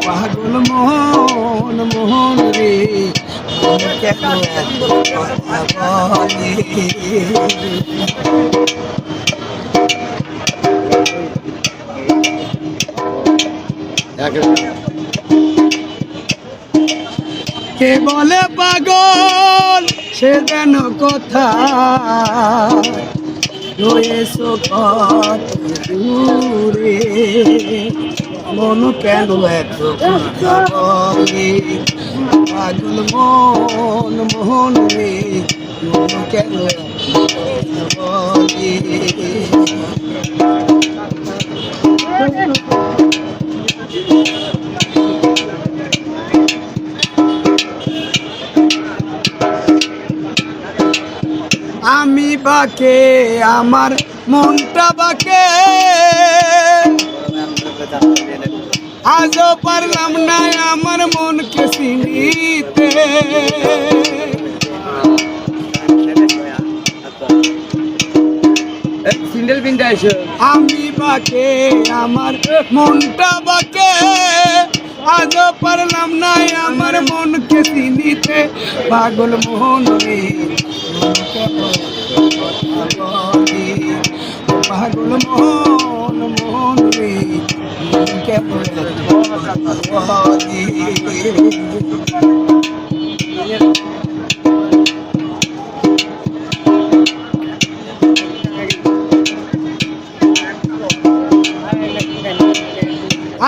পাগল মোহন মোহন রে কেন কথা বলে কে বলে পাগল সে যেন কথা রয়েছো কত দূরে মন কেন এত কথা বলে পাগল মন মোহন রে মন কেন এত কথা বলে আমি বাকে আমার মনটা বাকে আজও পারলাম না আমার মনকে চিনিতে আমি বাকে আমার মনটা বাকে আজও পারলাম না আমার মনকে চিনিতে পাগল মোহন রে পাগল মোহন মোহন রে কেমন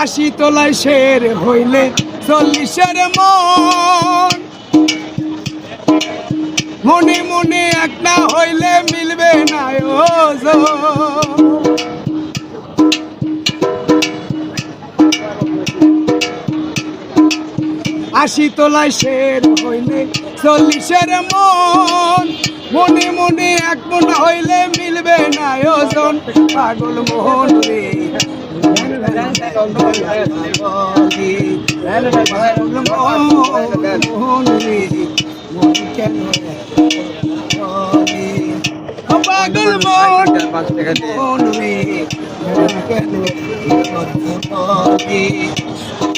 আশি তোলায় শের হইলে 40-এর মন মনে মনে একটা হইলে মিলবে না ওজন 80 তোলায় শের হইলে 40-এর মন মনে মনে এক মন হইলে মিলবে না ওজন পাগল মোহন রে পাগল মোহন রে মন কেন পাগল মোহন রে কেন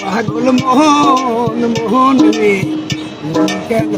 পাগল মোহন মোহন রে কেন